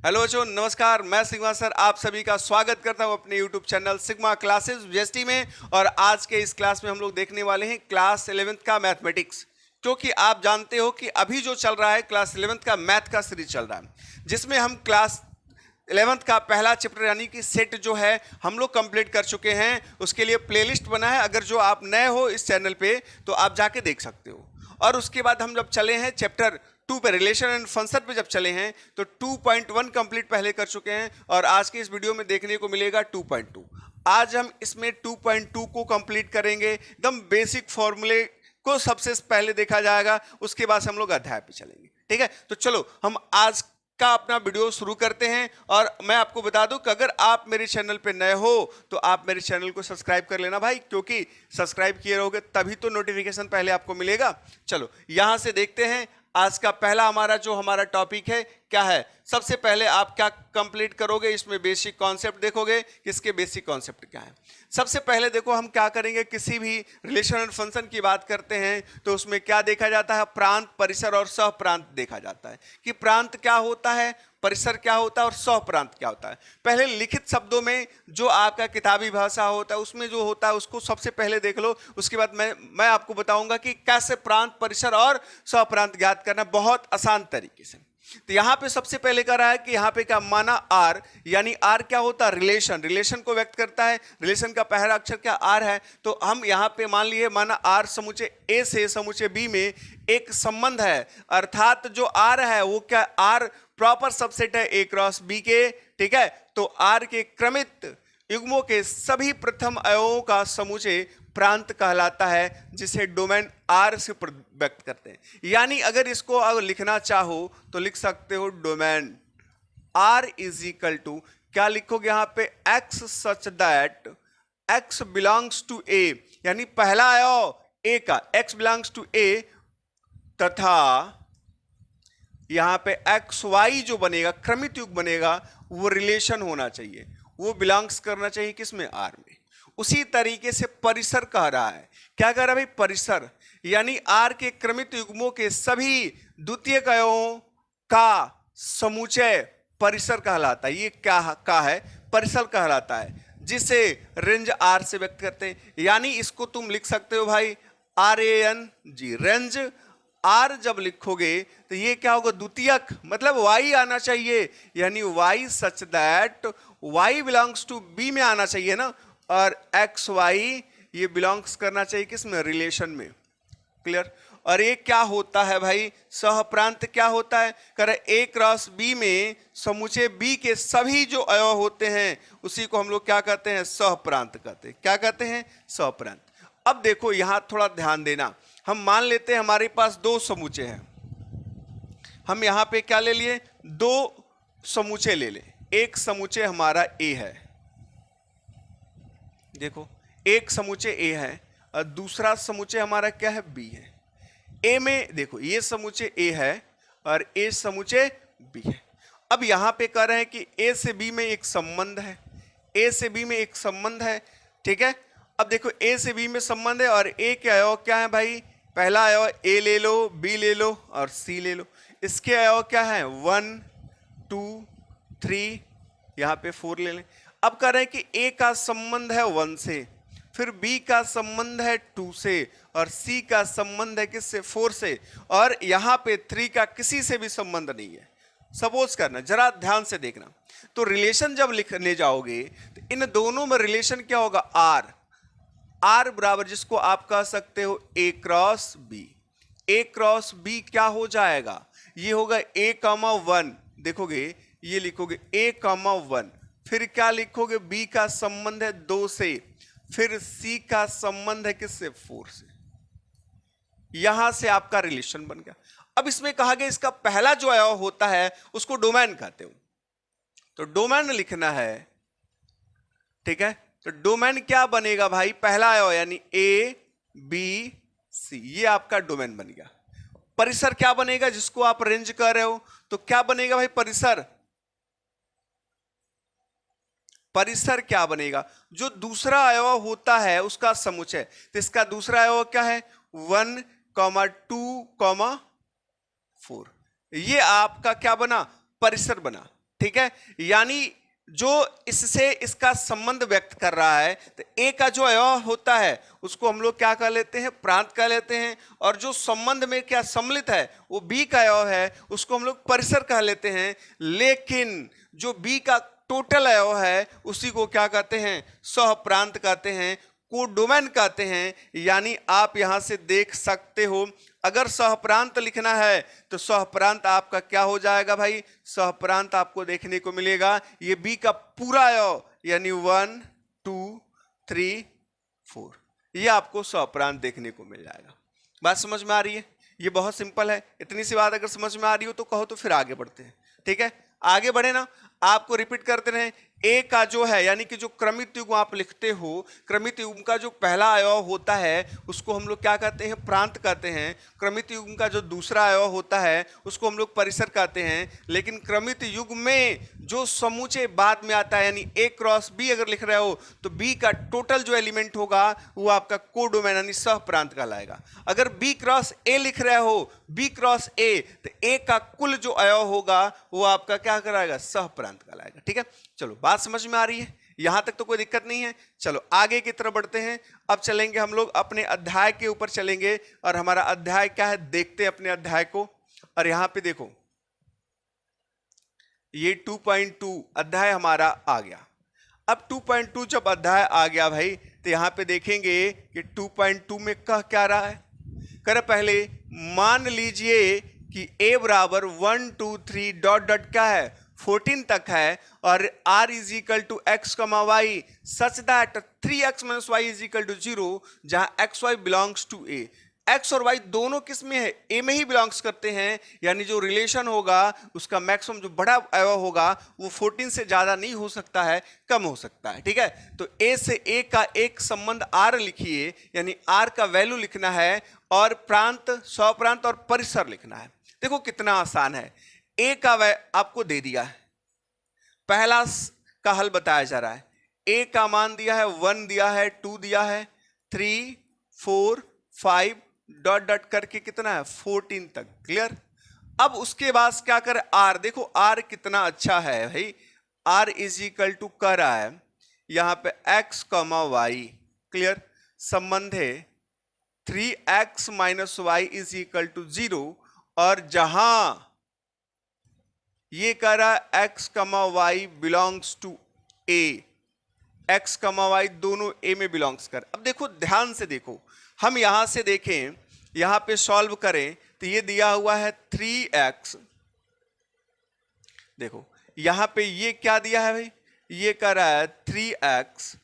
Hello बच्चों, नमस्कार। मैं सिग्मा सर आप सभी का स्वागत करता हूं अपने YouTube channel sigma classes GST में। और आज के इस क्लास में हम लोग देखने वाले हैं क्लास 11th का मैथमेटिक्स। क्योंकि आप जानते हो कि अभी जो चल रहा है क्लास 11th का मैथ का सीरीज चल रहा है, जिसमें हम क्लास 11th का पहला चैप्टर यानी कि सेट जो है हम लोग कंप्लीट कर चुके हैं। उसके लिए प्लेलिस्ट बना है, अगर जो आप नए हो इस चैनल पे तो आप जाके देख सकते हो। और उसके बाद हम जब चले हैं चैप्टर 2 पे, रिलेशन एंड फंक्शन पे जब चले हैं तो 2.1 कंप्लीट पहले कर चुके हैं। और आज के इस वीडियो में देखने को मिलेगा 2.2। आज हम इसमें 2.2 को कंप्लीट करेंगे। एकदम बेसिक फॉर्मूले को सबसे पहले देखा जाएगा, उसके बाद हम लोग अध्याय पे चलेंगे। ठीक है, तो चलो हम आज का अपना वीडियो शुरू करते हैं। और मैं आपको बता दूं कि अगर आप मेरे चैनल पे नए हो तो आप मेरे चैनल को सब्सक्राइब कर लेना भाई, क्योंकि सब्सक्राइब किए रहोगे तभी तो नोटिफिकेशन पहले आपको मिलेगा। चलो यहां से देखते हैं आज का पहला हमारा टॉपिक है क्या है। सबसे पहले आप क्या कंप्लीट करोगे, इसमें बेसिक कॉन्सेप्ट देखोगे कि इसके बेसिक कॉन्सेप्ट क्या है। सबसे पहले देखो हम क्या करेंगे, किसी भी रिलेशन एंड फंक्शन की बात करते हैं तो उसमें क्या देखा जाता है, प्रांत, परिसर और सहप्रांत देखा जाता है कि प्रांत क्या होता है, परिसर क्या होता है और सहप्रांत क्या होता है। पहले लिखित शब्दों में जो आपका किताबी भाषा होता है उसमें जो होता है उसको सबसे पहले देख लो। उसके बाद मैं आपको बताऊंगा कि कैसे प्रांत, परिसर और सहप्रांत ज्ञात करना बहुत आसान तरीके से। तो यहां पे सबसे पहले कह रहा है कि यहां पे क्या माना आर, यानी आर क्या होता है, रिलेशन, रिलेशन को व्यक्त करता है। रिलेशन का पहला अक्षर क्या आर है, तो हम यहां पे मान लिए माना आर समुचे ए से समुचे बी में एक संबंध है, अर्थात जो आर है वो क्या, आर प्रॉपर सबसेट है ए क्रॉस बी के। ठीक है, तो आर के क्रमित युग्मों के सभी प्रथम अवयवों का समुचे प्रांत कहलाता है, जिसे डोमेन आर से व्यक्त करते हैं। यानी अगर इसको अगर लिखना चाहो तो लिख सकते हो domain R is equal to, क्या लिखोगे यहां पे, X such that X belongs to A, यानी पहला अवयव ए का एक्स बिलोंग्स टू ए, तथा यहां पे एक्स वाई जो बनेगा क्रमित युग बनेगा वो रिलेशन होना चाहिए, वो बिलोंग्स करना चाहिए किसमें, आर में। उसी तरीके से परिसर कह रहा है, क्या कह रहा है भाई, परिसर यानी आर के क्रमित युग्मों के सभी द्वितीयक अवयवों का समुच्चय परिसर कहलाता है। ये क्या है, परिसर कहलाता है, जिसे रेंज आर से व्यक्त करते हैं। यानी इसको तुम लिख सकते हो भाई RAN जी, रेंज आर जब लिखोगे तो ये क्या होगा, द्वितीयक, मतलब y आना चाहिए, यानी y such that y belongs to b में आना चाहिए ना, और एक्स वाई ये बिलोंग्स करना चाहिए किसमें, रिलेशन में। क्लियर। और ये क्या होता है भाई, सहप्रांत क्या होता है, कर ए क्रॉस बी में समुचे बी के सभी जो अवयव होते हैं उसी को हम लोग क्या कहते हैं, सहप्रांत कहते हैं। क्या कहते हैं, सहप्रांत। अब देखो यहां थोड़ा ध्यान देना, हम मान लेते हैं हमारे पास दो समुचे हैं, हम यहां पे क्या ले लिए, दो समुचे ले ले। एक समुचे हमारा ए है, देखो एक समुचे ए है, और दूसरा समुचे हमारा क्या है, बी है। ए में देखो ये समुचे ए है और ए समुचे बी है। अब यहां पे कह रहे हैं कि ए से बी में एक संबंध है, ए से बी में एक संबंध है। ठीक है, अब देखो ए से बी में संबंध है और ए के अवयव क्या है भाई, पहला अवयव ए ले लो, बी ले लो और सी ले लो। इसके अवयव क्या है, 1 2 3, यहां पे 4 ले लें। अब कह रहे हैं कि ए का संबंध है 1 से, फिर बी का संबंध है 2 से, और सी का संबंध है किससे, 4 से, और यहां पे 3 का किसी से भी संबंध नहीं है। सपोज करना, जरा ध्यान से देखना, तो रिलेशन जब लिखने जाओगे तो इन दोनों में रिलेशन क्या होगा, आर, आर बराबर जिसको आप कह सकते हो ए क्रॉस बी। ए क्रॉस बी क्या हो जाएगा, ये होगा ए कामा 1, देखोगे ये लिखोगे ए कामा 1, फिर क्या लिखोगे, बी का संबंध है 2 से, फिर सी का संबंध है किससे, 4 से। यहां से आपका रिलेशन बन गया। अब इसमें कहा गया इसका पहला जो अवयव होता है उसको डोमेन कहते हो, तो डोमेन लिखना है। ठीक है, तो डोमेन क्या बनेगा भाई, पहला अवयव यानी ए बी सी, ये आपका डोमेन बन गया। परिसर क्या बनेगा, जिसको आप रेंज कर रहे हो, तो क्या बनेगा भाई, परिसर, परिसर क्या बनेगा, जो दूसरा अवयव होता है उसका समुच्चय। तो इसका दूसरा अवयव क्या है, 1, 2, 4, ये आपका क्या बना, परिसर बना। ठीक है, यानी जो इससे इसका संबंध व्यक्त कर रहा है, तो ए का जो अवयव होता है उसको हम लोग क्या कह लेते हैं, प्रांत कह लेते हैं, और जो संबंध में क्या सम्मिलित है वो बी का अवयव है, उसको हम लोग परिसर कह लेते हैं। लेकिन जो बी का टोटल अवयव है उसी को क्या कहते हैं, सहप्रांत कहते हैं, कोडोमेन कहते हैं। यानी आप यहां से देख सकते हो, अगर सहप्रांत लिखना है तो सहप्रांत आपका क्या हो जाएगा भाई, सहप्रांत आपको देखने को मिलेगा ये बी का पूरा अवयव, यानी 1 2 3 4, ये आपको सहप्रांत देखने को मिल जाएगा। बात समझ में आ रही है? ये बहुत सिंपल है। इतनी सी बात अगर समझ में आ रही हो तो कहो, तो फिर आगे बढ़ते हैं। ठीक है, आगे बढ़े ना, आपको रिपीट करते रहे। ए का जो है यानी कि जो क्रमित युग्म आप लिखते हो, क्रमित युग्म का जो पहला अवयव होता है उसको हम लोग क्या कहते हैं, प्रांत कहते हैं। क्रमित युग्म का जो दूसरा अवयव होता है उसको हम लोग परिसर कहते हैं। लेकिन क्रमित युग्म में जो समूचे बाद में आता है, यानी ए क्रॉस बी अगर लिख रहे हो तो बी का टोटल जो एलिमेंट होगा वो आपका कोडोमेन यानी सहप्रांत कहलाएगा। अगर बी क्रॉस ए लिख रहे हो, बी क्रॉस ए, तो ए का कुल जो अवयव होगा वो आपका क्या कराएगा, सहप्रांत कहलाएगा। ठीक है, चलो बात समझ में आ रही है? यहां तक तो कोई दिक्कत नहीं है। चलो आगे की तरफ बढ़ते हैं। अब चलेंगे हम लोग अपने अध्याय के ऊपर चलेंगे, और हमारा अध्याय क्या है देखते हैं अपने अध्याय को। और यहां पे देखो ये 2.2 अध्याय हमारा आ गया। अब 2.2 जब अध्याय आ गया भाई, तो यहां पे देखेंगे कि 2.2 में कह क्या रहा है। कर पहले मान लीजिए कि a बराबर 1 2 3 डॉट डॉट क्या है 14 तक है, और r is equal to X comma Y such that 3x minus Y is equal to 0, जहां X Y belongs to A. X और वाई दोनों किस में है, ए में ही बिलोंग्स करते हैं। यानी जो रिलेशन होगा उसका मैक्सिमम जो बड़ा अवयव होगा वो 14 से ज्यादा नहीं हो सकता है, कम हो सकता है। ठीक है, तो ए से ए का एक संबंध आर लिखिए, यानी आर का वैल्यू लिखना है, और प्रांत, स्वप्रांत और परिसर लिखना है। देखो कितना आसान है। ए का आपको दे दिया है, पहला का हल बताया जा रहा है। ए का मान दिया है 1 दिया है, 2 दिया है, 3 4 5 डॉट डॉट करके कितना है 14 तक। क्लियर? अब उसके बाद क्या करे, आर देखो आर कितना अच्छा है भाई। आर इज इक्वल टू कर रहा है यहां पे एक्स कमा वाई। क्लियर? संबंध है 3x minus Y is equal to 0, और जहां ये कह रहा है x comma y belongs to A, x comma y दोनों ए में बिलोंग्स कर। अब देखो ध्यान से देखो, हम यहां से देखें, यहां पे सॉल्व करें तो ये दिया हुआ है 3x। देखो यहां पे ये क्या दिया है भाई, ये कह रहा है 3x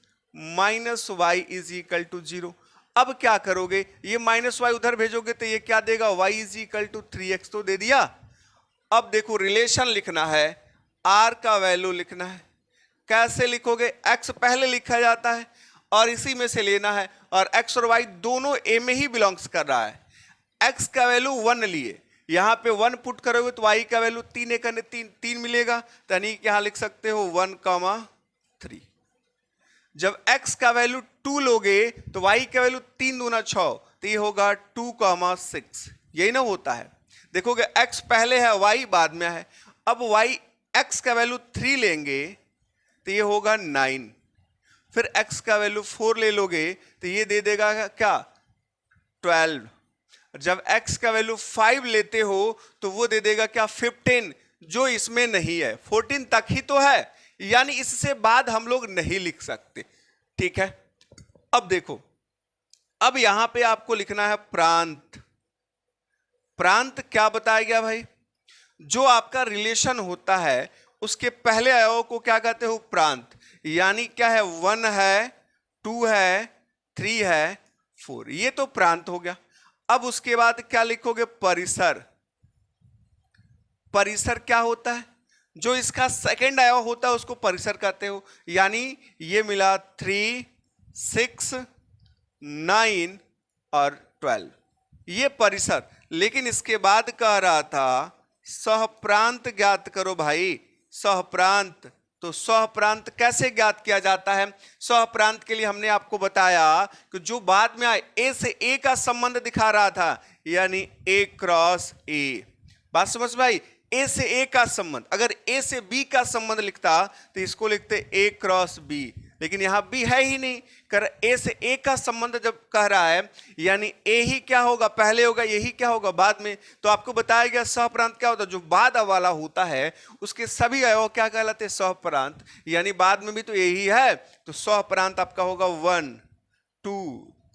minus Y is equal to 0। अब क्या करोगे, ये माइनस वाई उधर भेजोगे तो ये क्या देगा, y is equal to 3x तो दे दिया। अब देखो रिलेशन लिखना है, r का वैल्यू लिखना है। कैसे लिखोगे, x पहले लिखा जाता है और इसी में से लेना है, और x और y दोनों a में ही बिलोंग्स कर रहा है। x का वैल्यू 1 लिए, यहां पे 1 पुट करोगे तो y का वैल्यू 3 मिलेगा, यानी यहां लिख सकते हो 1,3। जब x का वैल्यू 2 लोगे तो y का वैल्यू 3 दूना 6, तो ये होगा 2,6। यही ना होता है। देखोगे x पहले है, y बाद में है। अब x का वैल्यू 3 लेंगे तो ये होगा 9, फिर x का वैल्यू 4 ले लोगे तो ये दे देगा क्या 12। जब x का वैल्यू 5 लेते हो तो वो दे देगा क्या 15, जो इसमें नहीं है, 14 तक ही तो है, यानी इससे बाद हम लोग नहीं लिख सकते। ठीक है, अब देखो, अब यहां पे आपको लिखना है प्रांत। प्रांत क्या बताया गया भाई, जो आपका रिलेशन होता है उसके पहले अवयव को क्या कहते हो, प्रांत। यानी क्या है, 1 है, 2 है, 3 है, 4, ये तो प्रांत हो गया। अब उसके बाद क्या लिखोगे, परिसर। परिसर क्या होता है, जो इसका सेकंड अवयव होता है उसको परिसर कहते हो। यानी ये मिला 3 6 9 और 12, ये परिसर। लेकिन इसके बाद कह रहा था सहप्रांत ज्ञात करो भाई, सहप्रांत। तो सहप्रांत कैसे ज्ञात किया जाता है, सहप्रांत के लिए हमने आपको बताया कि जो बाद में आए ए से ए का संबंध दिखा रहा था, यानी ए क्रॉस ए। बात समझ में आई, ए से ए का संबंध, अगर ए से बी का संबंध लिखता तो इसको लिखते ए क्रॉस बी, लेकिन यहां बी है ही नहीं। कर ए से ए का संबंध जब कह रहा है यानी ए ही क्या होगा पहले होगा, यही क्या होगा बाद में। तो आपको बताया गया सहप्रांत क्या होता है, जो बाद वाला होता है उसके सभी अवयव क्या कहलाते हैं, सहप्रांत, यानी बाद में भी तो यही है। तो सहप्रांत आपका होगा 1 2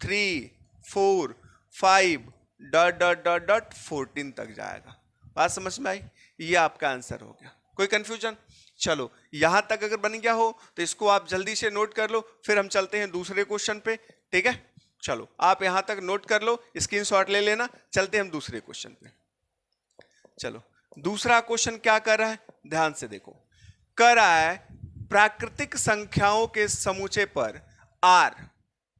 3 4 5 डॉट डॉट डॉट डॉट 14 तक जाएगा। बात समझ में आई, ये आपका आंसर हो गया। कोई कंफ्यूजन? चलो यहां तक अगर बन गया हो तो इसको आप जल्दी से नोट कर लो, फिर हम चलते हैं दूसरे क्वेश्चन पे, ठीक है। चलो आप यहां तक नोट कर लो, स्क्रीनशॉट ले लेना, चलते हैं हम दूसरे क्वेश्चन पे। चलो दूसरा क्वेश्चन क्या कर रहा है, ध्यान से देखो। कर रहा है प्राकृतिक संख्याओं के समुच्चय पर r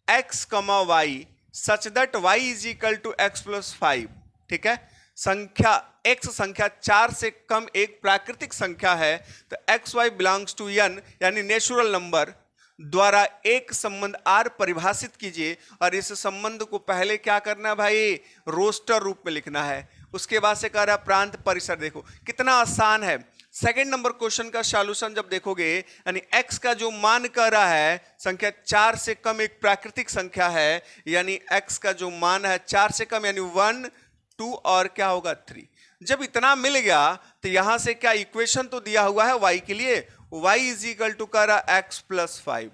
x, y such that y is equal to x plus 5, ठीक है। संख्या x संख्या 4 से कम एक प्राकृतिक संख्या है, तो x Y belongs to n यानी नेचुरल नंबर द्वारा एक संबंध r परिभाषित कीजिए। और इस संबंध को पहले क्या करना है भाई, रोस्टर रूप में लिखना है। उसके बाद से कह रहा है प्रांत परिसर। देखो कितना आसान है। सेकंड नंबर क्वेश्चन का सॉल्यूशन जब देखोगे यानी x का जो मान कह रहा है संख्या 4 से कम एक प्राकृतिक संख्या है, यानी x का जो मान है 4 से कम यानी 1 2 और क्या होगा 3। जब इतना मिल गया तो यहां से क्या इक्वेशन तो दिया हुआ है y के लिए, y इज इक्वल टू कह रहा x प्लस 5।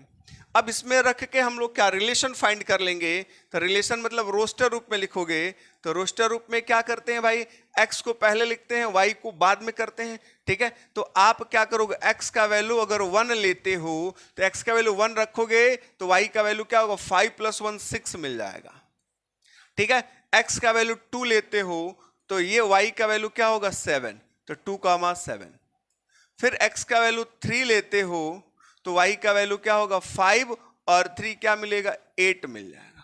अब इसमें रख के हम लोग क्या रिलेशन फाइंड कर लेंगे, तो रिलेशन मतलब रोस्टर रूप में लिखोगे। तो रोस्टर रूप में क्या करते हैं भाई, x को पहले लिखते हैं, y को बाद में करते हैं, ठीक है। तो आप क्या करोगे, x का वैल्यू अगर 1 लेते हो तो x का वैल्यू 1 रखोगे तो y का वैल्यू क्या होगा 5 प्लस 1 6 मिल जाएगा, ठीक है। x का वैल्यू 2 लेते हो तो ये y का वैल्यू क्या होगा 7, तो 2,7। फिर x का वैल्यू 3 लेते हो तो y का वैल्यू क्या होगा 5 और 3 क्या मिलेगा 8 मिल जाएगा।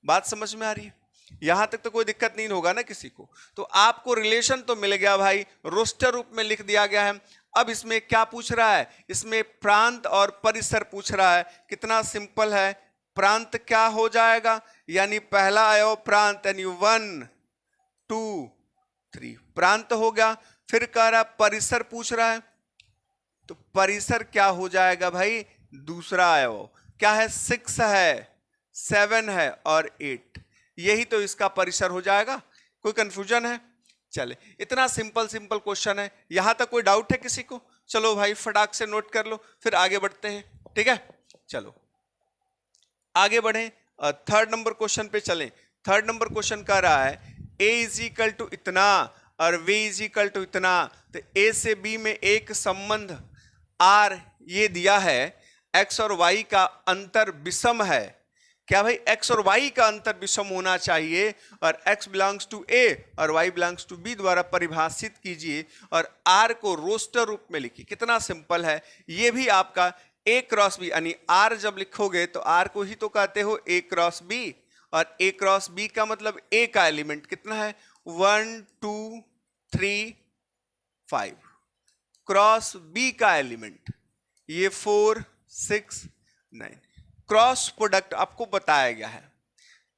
बात समझ में आ रही है? यहां तक तो कोई दिक्कत नहीं होगा ना किसी को। तो आपको रिलेशन तो मिल गया भाई, रोस्टर रूप में लिख दिया गया है। अब इसमें क्या पूछ रहा है, इसमें प्रांत और परिसर पूछ रहा है। कितना सिंपल है, प्रांत क्या हो जाएगा यानी पहला अवयव प्रांत यानी 1 2 3 प्रांत हो गया। फिर कह रहा परिसर पूछ रहा है, तो परिसर क्या हो जाएगा भाई, दूसरा अवयव क्या है 6 है 7 है और 8, यही तो इसका परिसर हो जाएगा। कोई कंफ्यूजन है? चले इतना सिंपल सिंपल क्वेश्चन है, यहां तक कोई डाउट है किसी को? चलो भाई फटाक से नोट कर लो, फिर आगे बढ़ते हैं, ठीक है। चलो आगे बढ़े, थर्ड नंबर क्वेश्चन पे चलें। थर्ड नंबर क्वेश्चन कह रहा है a इज इक्वल टू इतना और v इज इक्वल टू इतना। तो a से b में एक संबंध r ये दिया है, x और y का अंतर विषम है। क्या भाई, x और y का अंतर विषम होना चाहिए और x बिलोंग्स टू a और y बिलोंग्स टू b द्वारा परिभाषित कीजिए और r को रोस्टर रूप में लिखिए। कितना सिंपल है, ये भी आपका a क्रॉस b यानी r जब लिखोगे तो r को ही तो कहते हो a क्रॉस b, और a क्रॉस b का मतलब a का एलिमेंट कितना है 1 2 3 5, क्रॉस b का एलिमेंट ये 4 6 9। क्रॉस प्रोडक्ट आपको बताया गया है,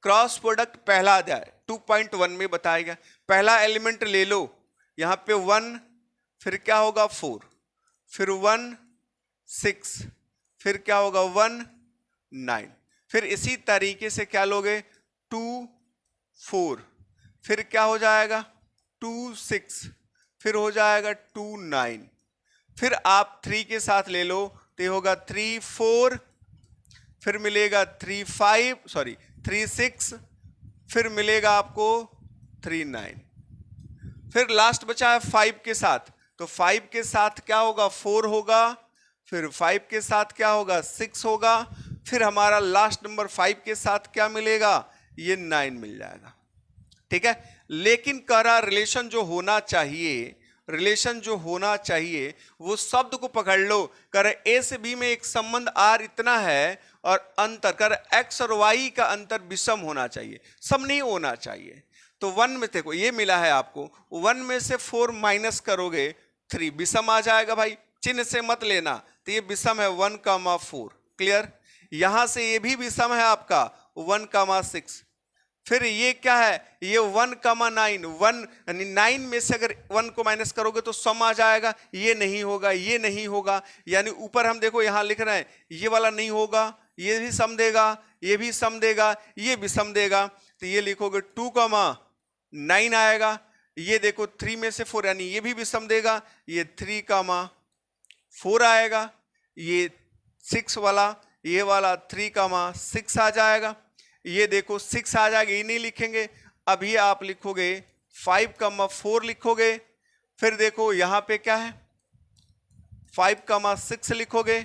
क्रॉस प्रोडक्ट पहला अध्याय 2.1 में बताया गया। पहला एलिमेंट ले लो, यहां पे 1 फिर क्या होगा 4 फिर 1 6 फिर क्या होगा 1 9, फिर इसी तरीके से क्या लोगे 2 4 फिर क्या हो जाएगा 2 6 फिर हो जाएगा 2 9, फिर आप 3 के साथ ले लो तो ये होगा 3 4 फिर मिलेगा 3 6 फिर मिलेगा आपको 3 9, फिर लास्ट बचा है 5 के साथ, तो 5 के साथ क्या होगा 4 होगा, फिर 5 के साथ क्या होगा 6 होगा, फिर हमारा लास्ट नंबर 5 के साथ क्या मिलेगा ये 9 मिल जाएगा, ठीक है। लेकिन कह रहा रिलेशन जो होना चाहिए, रिलेशन जो होना चाहिए वो शब्द को पकड़ लो। कर ए से बी में एक संबंध आर इतना है और अंतर कर एक्स और वाई का अंतर विषम होना चाहिए, सम नहीं होना चाहिए। तो 1 में देखो ये मिला है आपको, 1 में से 4 माइनस करोगे 3 विषम आ जाएगा भाई, चिन्ह से मत लेना, तो ये विषम है 1,4 क्लियर। यहां से ये भी विषम है आपका 1,6, फिर ये क्या है, ये 1,9, 1 यानी 9 में से अगर 1 को माइनस करोगे तो सम आ जाएगा, ये नहीं होगा, ये नहीं होगा, यानी ऊपर हम देखो यहां लिख रहे हैं ये वाला नहीं होगा, ये भी सम देगा, ये भी सम देगा, ये भी सम देगा, तो ये लिखोगे 2,9 आएगा। ये देखो 3 में से 4 यानी ये भी विषम देगा, ये 3,4 आएगा, ये 6 वाला, ये वाला 3,6 आ जाएगा, ये देखो 6 आ जाएगा, ये नहीं लिखेंगे। अब ये आप लिखोगे 5,4 लिखोगे, फिर देखो यहां पे क्या है 5,6 लिखोगे,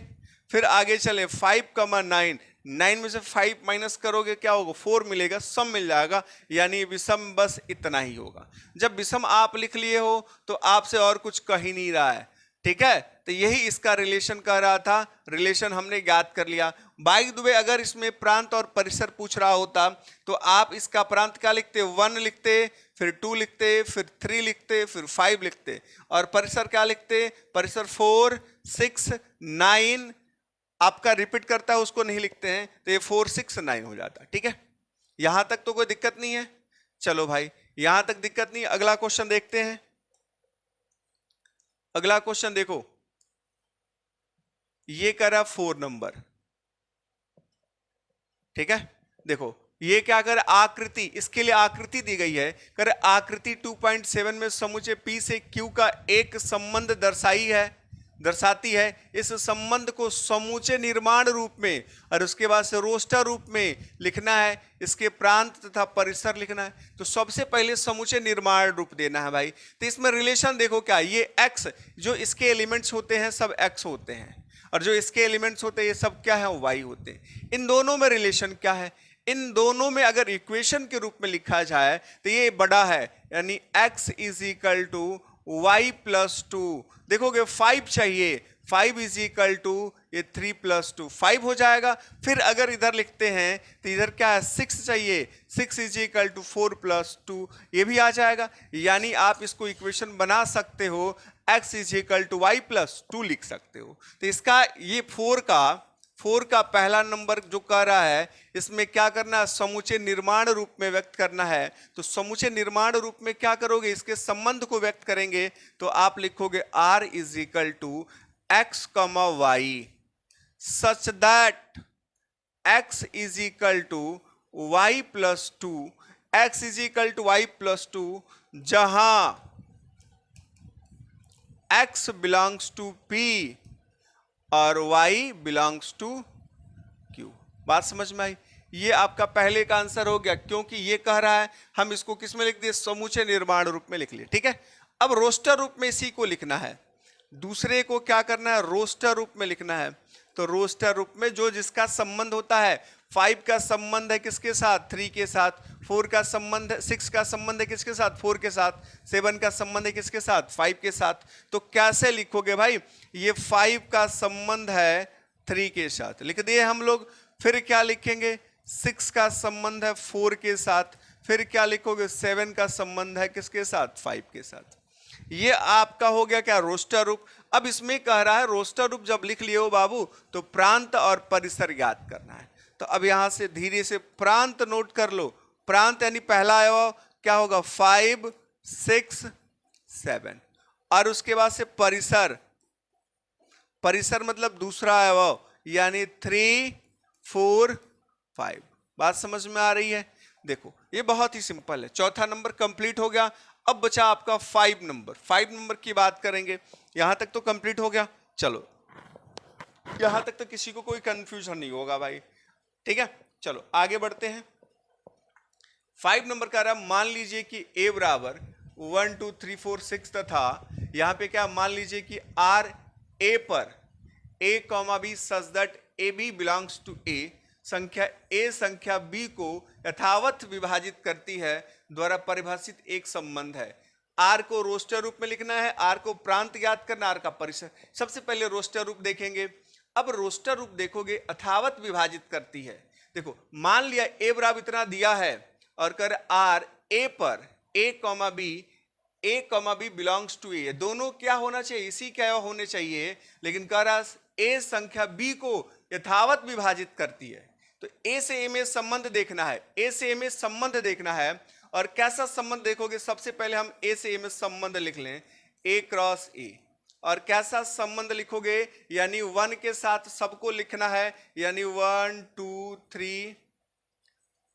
फिर आगे चले 5,9, 9 में से 5 माइनस करोगे क्या होगा 4 मिलेगा, सम मिल जाएगा, यानी विषम बस इतना ही होगा। जब विषम आप लिख लिए हो तो आपसे और कुछ कह ही नहीं रहा है, ठीक है, तो यही इसका रिलेशन कह रहा था, रिलेशन हमने ज्ञात कर लिया। बाय द वे अगर इसमें प्रांत और परिसर पूछ रहा होता तो आप इसका प्रांत क्या लिखते, 1 लिखते, फिर 2 लिखते, फिर 3 लिखते, फिर 5 लिखते, और परिसर क्या लिखते, परिसर 4, 6, 9 आपका रिपीट करता है उसको नहीं लिखते हैं, तो ये 4, 6, 9 हो जाता है। ठीक है, यहां तक तो कोई दिक्कत नहीं है। चलो भाई यहां तक दिक्कत नहीं, अगला क्वेश्चन देखते हैं। अगला क्वेश्चन देखो, ये करा 4 नंबर, ठीक है, देखो ये क्या कर, आकृति, इसके लिए आकृति दी गई है, कर आकृति 2.7 में समुच्चय P से Q का एक संबंध दर्शाती है। इस संबंध को समूचे निर्माण रूप में और उसके बाद से रोस्टर रूप में लिखना है, इसके प्रांत तथा परिसर लिखना है। तो सबसे पहले समूचे निर्माण रूप देना है भाई। तो इसमें रिलेशन देखो क्या, ये x जो इसके एलिमेंट्स होते हैं सब x होते हैं, और जो इसके एलिमेंट्स होते हैं ये सब क्या है, y होते हैं। इन दोनों में रिलेशन क्या है, इन दोनों में अगर इक्वेशन के रूप में लिखा जाए तो ये बड़ा है, यानी x is equal to y plus 2। देखोगे 5 चाहिए, 5 इज इक्वल टू ये 3 प्लस 2 5 हो जाएगा। फिर अगर इधर लिखते हैं तो इधर क्या है, 6 चाहिए, 6 इज इक्वल टू 4 प्लस 2, ये भी आ जाएगा। यानी आप इसको इक्वेशन बना सकते हो, x is equal to y plus 2 लिख सकते हो। तो इसका ये 4 का पहला नंबर जो कह रहा है, इसमें क्या करना है, समूचे निर्माण रूप में व्यक्त करना है। तो समूचे निर्माण रूप में क्या करोगे, इसके संबंध को व्यक्त करेंगे, तो आप लिखोगे r is equal to x, y such that x is equal to y plus 2, x is equal to y plus 2, जहां x बिलोंग्स टू P और y बिलोंग्स टू Q। बात समझ में आई? ये आपका पहले का आंसर हो गया, क्योंकि ये कह रहा है, हम इसको किस में लिख दिए, समूचे निर्माण रूप में लिख लिए। ठीक है, अब रोस्टर रूप में इसी को लिखना है, दूसरे को क्या करना है, रोस्टर रूप में लिखना है। तो रोस्टर रूप में जो जिसका संबंध होता है, 5 का संबंध है किसके साथ, 3 के साथ, 4 का संबंध, 6 का संबंध है किसके साथ, 4 के साथ, 7 का संबंध है किसके साथ, 5 के साथ। तो कैसे लिखोगे भाई, ये 5 का संबंध है 3 के साथ, लिख दिए हम लोग। फिर क्या लिखेंगे, 6 का संबंध है 4 के साथ, फिर क्या लिखोगे, 7 का संबंध है किसके साथ, 5 के साथ। ये आपका हो गया क्या, रोस्टर रूप। अब इसमें कह रहा है रोस्टर रूप जब लिख लिए हो बाबू, तो प्रांत और परिसर ज्ञात करना है। तो अब यहां से धीरे से प्रांत नोट कर लो। प्रांत यानी पहला आया क्या होगा, 5, 6, 7, और उसके बाद से परिसर, परिसर मतलब दूसरा आया यानी 3, 4, 5। बात समझ में आ रही है? देखो ये बहुत ही सिंपल है, चौथा नंबर कंप्लीट हो गया। अब बचा आपका 5 नंबर। 5 नंबर की बात करेंगे, यहां तक तो कंप्लीट हो गया। चलो यहां तक तो किसी को कोई कंफ्यूजन नहीं होगा भाई, ठीक है। चलो आगे बढ़ते हैं। 5 नंबर का रहा, मान लीजिए कि a बराबर 1 2 3 4 6 तथा यहां पे क्या, मान लीजिए कि r a पर a, b such that ab belongs to a, संख्या a संख्या b को यथावत विभाजित करती है द्वारा परिभाषित एक संबंध है। r को रोस्टर रूप में लिखना है, r को प्रांत ज्ञात करना, r का परिसर। सबसे पहले रोस्टर रूप देखेंगे। अब रोस्टर रूप देखोगे, यथावत विभाजित करती है। देखो मान लिया a बराबर इतना दिया है और कर r a पर a, b belongs to a, दोनों क्या होना चाहिए, इसी क्या होने चाहिए, लेकिन कह रहा a संख्या b को यथावत विभाजित करती है। तो ए से ए में संबंध देखना है, ए से ए में संबंध देखना है। और कैसा संबंध देखोगे, सबसे पहले हम ए से ए में संबंध लिख लें, ए क्रॉस ए। और कैसा संबंध लिखोगे, यानी 1 के साथ सबको लिखना है, यानी 1 2 3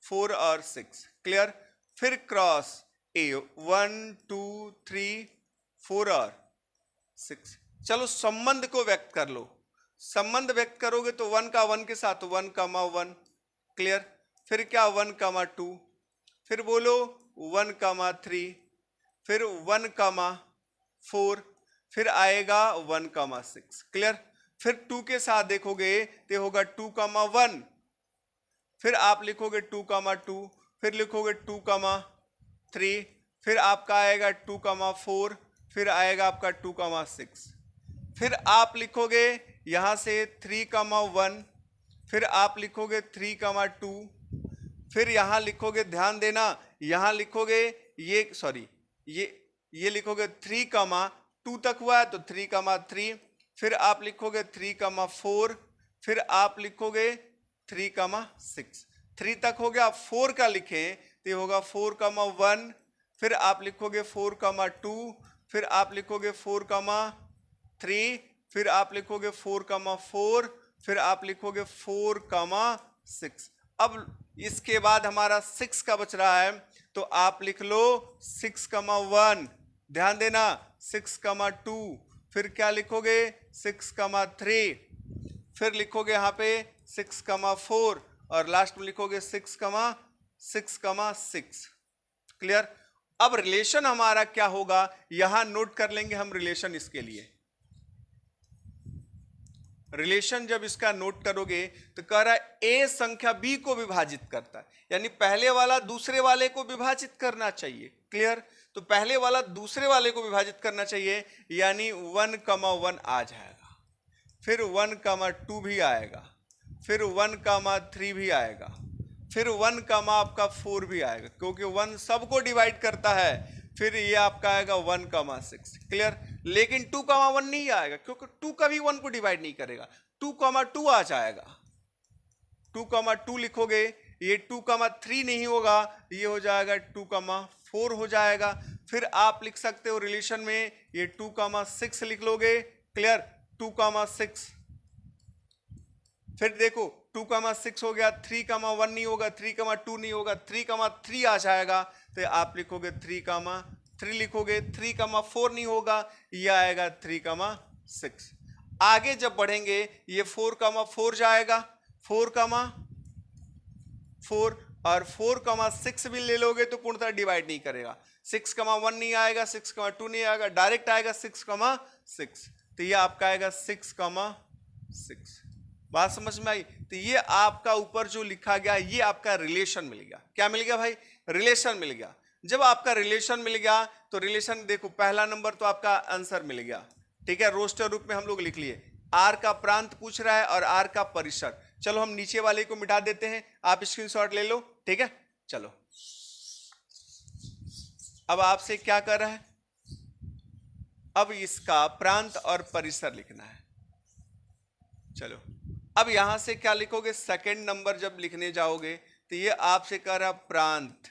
4 और 6। क्लियर। फिर क्रॉस ए 1 2 3 4 और 6। चलो संबंध को व्यक्त कर लो। संबंध व्यक्त करोगे तो 1 का 1 के साथ 1 कमा 1। क्लियर। फिर क्या 1 कमा 2, फिर बोलो 1 कमा 3, फिर 1 कमा 4, फिर आएगा 1 कमा 6। क्लियर। फिर 2 के साथ देखोगे तो होगा 2 कमा 1, फिर आप लिखोगे 2 कमा 2, फिर लिखोगे 2 कमा 3, फिर आपका आएगा 2 कमा 4, फिर आएगा आपका 2 कमा 6। फिर आप लिखोगे यहां से 3 कमा 1, फिर आप लिखोगे 3 कमा 2, फिर यहां लिखोगे, ध्यान देना, यहां लिखोगे ये लिखोगे 3 कमा 2 तक हुआ है तो 3 कमा 3, फिर आप लिखोगे 3 कमा 4, फिर आप लिखोगे 3 कमा 6। 3 तक हो गया। 4 का लिखें तो होगा 4 कमा 1, फिर आप लिखोगे 4 कमा 2, फिर आप लिखोगे 4 कमा 3, फिर आप लिखोगे 4 कमा 4, फिर आप लिखोगे 4 कमा 6। अब इसके बाद हमारा 6 का बच रहा है, तो आप लिख लो 6 कमा 1, ध्यान देना 6 कमा 2, फिर क्या लिखोगे 6 कमा 3, फिर लिखोगे यहाँ पे 6 कमा 4 और लास्ट में लिखोगे 6 कमा 6। क्लियर। अब रिलेशन हमारा क्या होगा, यहां नोट कर लेंगे हम रिलेशन। इसके लिए रिलेशन जब इसका नोट करोगे तो कह रहा है ए संख्या बी को विभाजित करता है, यानी पहले वाला दूसरे वाले को विभाजित करना चाहिए। क्लियर। तो पहले वाला दूसरे वाले को विभाजित करना चाहिए, यानी 1 कमा 1 आ जाएगा, फिर 1 कमा 2 भी आएगा, फिर 1 कमा 3 भी आएगा, फिर 1 कमा आपका 4 भी आएगा, क्योंकि 1 सबको डिवाइड करता है। फिर ये आपका आएगा 1 कमा 6। क्लियर। लेकिन 2 कमा 1 नहीं आएगा, क्योंकि 2 कभी 1 को डिवाइड नहीं करेगा। 2 कमा 2 आ जाएगा। 2 कमा 2 लिखोगे, ये 2 कमा 3 नहीं होगा, ये हो जाएगा 2 कमा 4 हो जाएगा। फिर आप लिख सकते हो रिलेशन में ये 2 कमा 6 लिख लोगे। क्लियर। 2 कमा 6, फिर देखो 2 कमा 6 हो गया, 3 कमा 1 नहीं होगा, 3 कमा 2 नहीं होगा, 3 कमा 3 आ जाएगा, तो आप लिखोगे 3 कमा 3 लिखोगे, 3 कमा 4 नहीं होगा, ये आएगा 3 कमा 6। आगे जब बढ़ेंगे ये 4 कमा 4 जाएगा, 4 कमा 4 और 4 कमा 6 भी ले लोगे तो पूर्णतः डिवाइड नहीं करेगा। 6 कमा 1 नहीं आएगा, 6 कमा 2 नहीं आएगा, डायरेक्ट आएगा 6 कमा 6। तो ये आपका आएगा 6 कमा 6। बात समझ में आई। तो ये आपका ऊपर जो लिखा गया ये आपका रिलेशन मिल गया। क्या मिल गया भाई, रिलेशन मिल गया। जब आपका रिलेशन मिल गया तो रिलेशन देखो, पहला नंबर तो आपका आंसर मिल गया। ठीक है, रोस्टर रूप में हम लोग लिख लिए। आर का प्रांत पूछ रहा है और आर का परिसर। चलो हम नीचे वाले को मिटा देते हैं, आप स्क्रीनशॉट ले लो। ठीक है, चलो अब आपसे क्या कर रहा है, अब इसका प्रांत और परिसर लिखना है। चलो अब यहां से क्या लिखोगे, सेकंड नंबर जब लिखने जाओगे तो ये आपसे कह रहा प्रांत,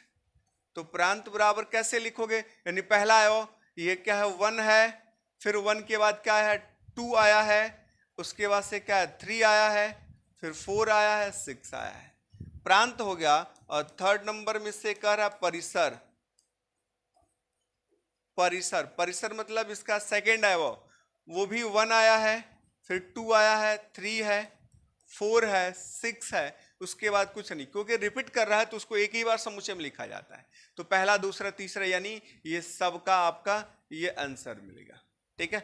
तो प्रांत बराबर कैसे लिखोगे, यानी पहला है वो, ये क्या है 1 है, फिर 1 के बाद क्या है 2 आया है, उसके बाद से क्या है 3 आया है, फिर 4 आया है, 6 आया है, प्रांत हो गया। और थर्ड नंबर में से कह रहा परिसर। परिसर परिसर मतलब इसका सेकंड है वो भी 1 आया है, फिर 2 आया है, 3 है, 4 है, 6 है, उसके बाद कुछ नहीं, क्योंकि रिपीट कर रहा है तो उसको एक ही बार समुच्चय में लिखा जाता है। तो पहला दूसरा तीसरा यानी ये सबका आपका ये आंसर मिलेगा। ठीक है,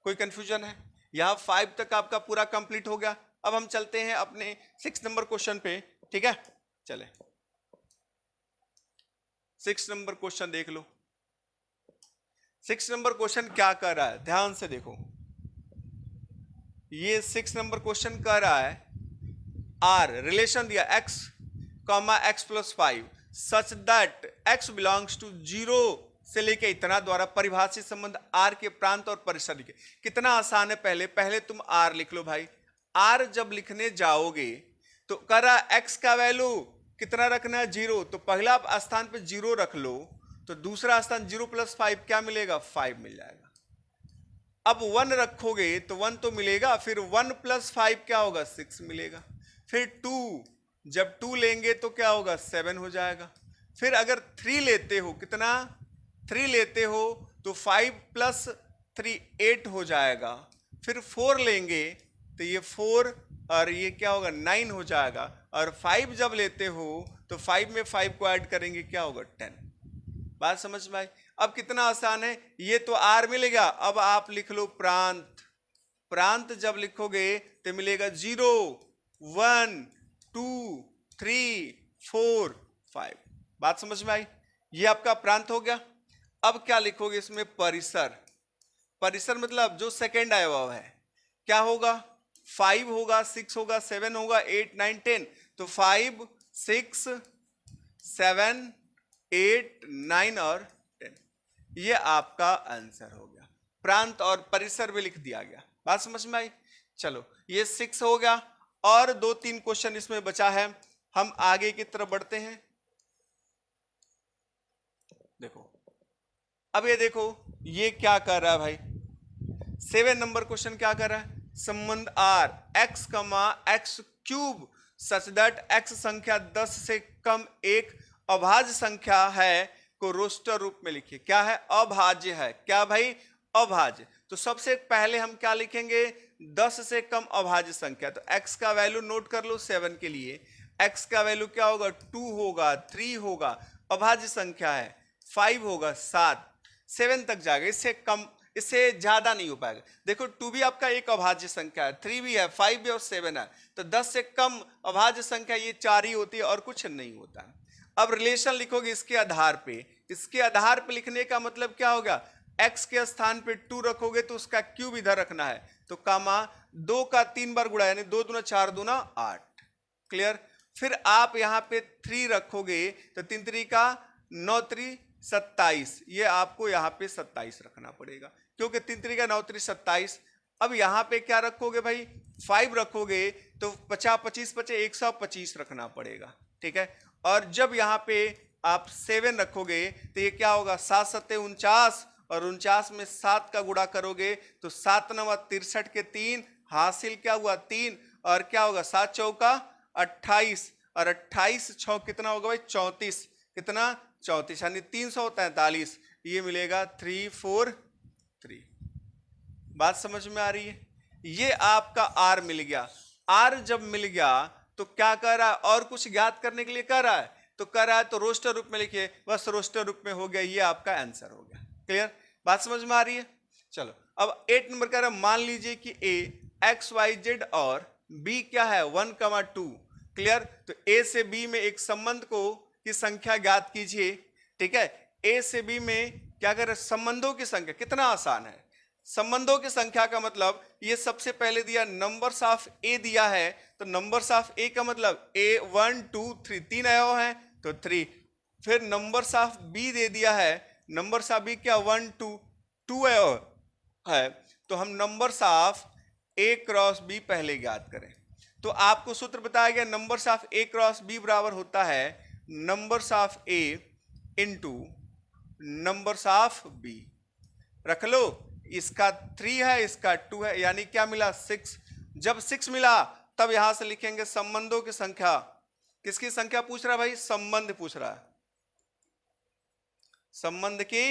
कोई कंफ्यूजन है? यहाँ 5 तक आपका पूरा कंप्लीट हो गया। अब हम चलते हैं अपने 6 नंबर क्वेश्चन पे। ठीक है, चले 6 नंबर क्वेश्चन देख लो। 6 नंबर क्वेश्चन क्या कर रहा है, ध्यान से देखो। ये 6 नंबर क्वेश्चन कह रहा है आर रिलेशन दिया x comma x plus 5 such that x belongs to 0 से लेके इतना द्वारा परिभाषित संबंध r के प्रांत और परिसर लिखे। कितना आसान है, पहले तुम r लिख लो भाई। r जब लिखने जाओगे तो कर रहा x का वैल्यू कितना रखना है, 0, तो पहला स्थान पे 0 रख लो, तो दूसरा स्थान 0 + 5 क्या मिलेगा, 5 मिल जाएगा। अब 1 रखोगे तो 1 तो मिलेगा, फिर 1 + 5 क्या होगा, 6 मिलेगा। फिर 2, जब 2 लेंगे तो क्या होगा, 7 हो जाएगा। फिर अगर 3 लेते हो, कितना 3 लेते हो तो 5 + 3 8 हो जाएगा। फिर 4 लेंगे तो ये 4 और ये क्या होगा, 9 हो जाएगा। और 5 जब लेते हो तो 5 में 5 को ऐड करेंगे, क्या होगा, 10। बात समझ में आई। अब कितना आसान है, ये तो आर मिलेगा। अब आप लिख लो प्रांत। प्रांत जब लिखोगे तो मिलेगा 0 1 2 3 4 5। बात समझ में आई, ये आपका प्रांत हो गया। अब क्या लिखोगे इसमें, परिसर। परिसर मतलब जो सेकेंड आया हुआ है, क्या होगा, 5 होगा, 6 होगा, 7 होगा, 8 9 10। तो 5 6 7 8 9 और 10, ये आपका आंसर हो गया। प्रांत और परिसर भी लिख दिया गया। बात समझ में आई। चलो ये 6 हो गया, और 2-3 क्वेश्चन इसमें बचा है, हम आगे की तरफ बढ़ते हैं। देखो अब ये देखो ये क्या कर रहा है भाई, 7 नंबर क्वेश्चन क्या कर रहा है, संबंध R x, x³ such that x संख्या 10 से कम एक अभाज्य संख्या है को रोस्टर रूप में लिखिए। क्या है, अभाज्य है। क्या भाई, अभाज्य। तो सबसे पहले हम क्या लिखेंगे, 10 से कम अभाज्य संख्या। तो x का वैल्यू नोट कर लो 7 के लिए, x का वैल्यू क्या होगा, 2 होगा, 3 होगा, अभाज्य संख्या है, 5 होगा, 7 7 तक जाएगा, इससे कम इससे ज्यादा नहीं हो पाएगा। देखो 2 भी आपका एक अभाज्य संख्या है, 3 भी है, 5 भी और 7 है। तो 10 से कम अभाज्य संख्या ये 4 ही होती है और कुछ नहीं होता है। अब रिलेशन लिखोगे इसके आधार पे। इसके आधार पे लिखने का मतलब क्या होगा, x के स्थान पे 2 रखोगे तो उसका क्यूब इधर रखना है। तो कामा 2 का 3 बार गुणा, यानी 2 दूना 4 दूना 8। क्लियर। फिर आप यहाँ पे 3 रखोगे तो 3 3 का 9 3 27, ये आपको यहाँ पे 27 रखना पड़ेगा, क्योंकि 3 3 का 9 3 27। अब यहाँ पे क्या रखोगे भाई, 5 रखोगे तो 50 25 बचे 125 रखना पड़ेगा। ठीक है। और जब यहाँ पे आप 7 रखोगे तो ये क्या होगा, 7 7 49, और 49 में 7 का गुणा करोगे तो 7 9 63 के 3 हासिल क्या हुआ, 3, और क्या होगा, 7 चौका 28, और 28 6 कितना होगा भाई, 34। कितना, 34, यानी 343। ये मिलेगा 343। बात समझ में आ रही है। ये आपका आर मिल गया। आर जब मिल गया तो क्या कर रहा है, और कुछ ज्ञात करने के लिए कर रहा है, तो कर रहा है तो रोस्टर रूप में लिखिए, बस रोस्टर रूप में हो गया, ये आपका आंसर हो गया। क्लियर, बात समझ में आ रही है। चलो अब 8 नंबर कह रहा है, मान लीजिए कि a x y z और b क्या है, 1,2। क्लियर। तो a से b में एक संबंध को की संख्या ज्ञात कीजिए। ठीक है, a से b में क्या कर रहे, संबंधों की संख्या। कितना आसान है, संबंधों की संख्या का मतलब ये सबसे पहले दिया नंबर्स ऑफ ए दिया है, तो नंबर्स ऑफ ए का मतलब a 1 2 3, 3 अवयव हैं तो 3। फिर नंबर्स ऑफ बी दे दिया है, नंबर्स ऑफ बी क्या 1 2 2 अवयव है, तो हम numbers of A cross B पहले ज्ञात करें। तो आपको सूत्र बताया गया, numbers of A cross B बराबर होता है numbers of A into numbers of B. रख लो, इसका 3 है, इसका 2 है, यानी क्या मिला, 6। जब 6 मिला तब यहां से लिखेंगे संबंधों की संख्या। किसकी संख्या पूछ रहा है भाई, संबंध पूछ रहा है, संबंध की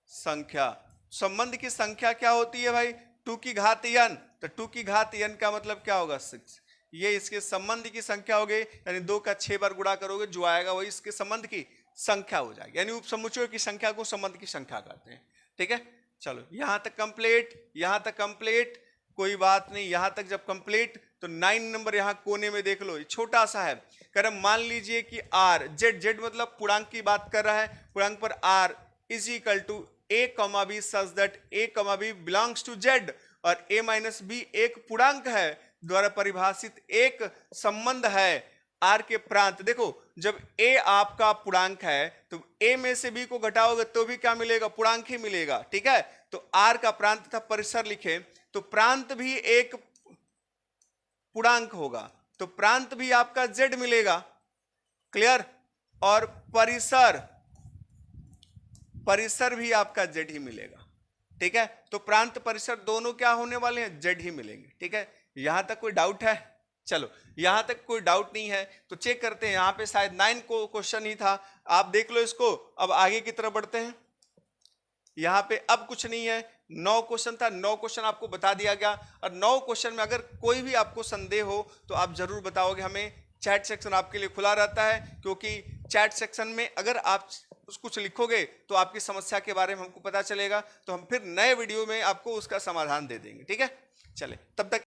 संख्या। संबंध की संख्या क्या होती है भाई, 2 की घात n, तो 2 की घात n का मतलब क्या होगा, 6। ये इसके संबंध की संख्या हो गई, यानी 2 का 6 बार गुणा करोगे जो आएगा वही इसके संबंध की संख्या हो जाएगी, यानी उपसमुच्चयों की संख्या को संबंध की संख्या कहते हैं। ठीक है, चलो यहां तक कंप्लीट, यहां तक कंप्लीट, कोई बात नहीं। यहां तक जब कंप्लीट तो 9 नंबर यहां कोने में देख लो, छोटा सा है। कह मान लीजिए कि आर जेड, जेड मतलब पूर्णांक की बात कर रहा है, पूर्णांक पर R is equal to a, b such that a, b belongs to z, और a माइनस b एक पूर्णांक है द्वारा परिभाषित एक संबंध है r के प्रांत। देखो जब a आपका पूर्णांक है तो a में से b को घटाओगे तो भी क्या मिलेगा, पूर्णांक ही मिलेगा। ठीक है, तो r का प्रांत तथा परिसर लिखे तो प्रांत भी एक पूर्णांक होगा, तो प्रांत भी आपका z मिलेगा, क्लियर। और परिसर, परिसर भी आपका z ही मिलेगा, ठीक है। तो प्रांत परिसर दोनों क्या होने वाले हैं, z ही मिलेंगे, ठीक है। यहां तक कोई डाउट है? चलो, यहां तक कोई डाउट नहीं है तो चेक करते हैं। यहां पे शायद 9 को क्वेश्चन ही था, आप देख लो इसको। अब आगे की तरफ बढ़ते हैं। यहां पे अब कुछ नहीं है, 9 क्वेश्चन था, 9 क्वेश्चन आपको बता दिया गया। और 9 क्वेश्चन में अगर कोई भी आपको संदेह हो तो आप जरूर बताओगे हमें। चैट सेक्शन आपके लिए खुला रहता है, क्योंकि चैट सेक्शन में अगर आप कुछ लिखोगे तो आपकी समस्या के बारे में हमको पता चलेगा, तो हम फिर नए वीडियो में आपको उसका समाधान दे देंगे, ठीक है। चले, तब तक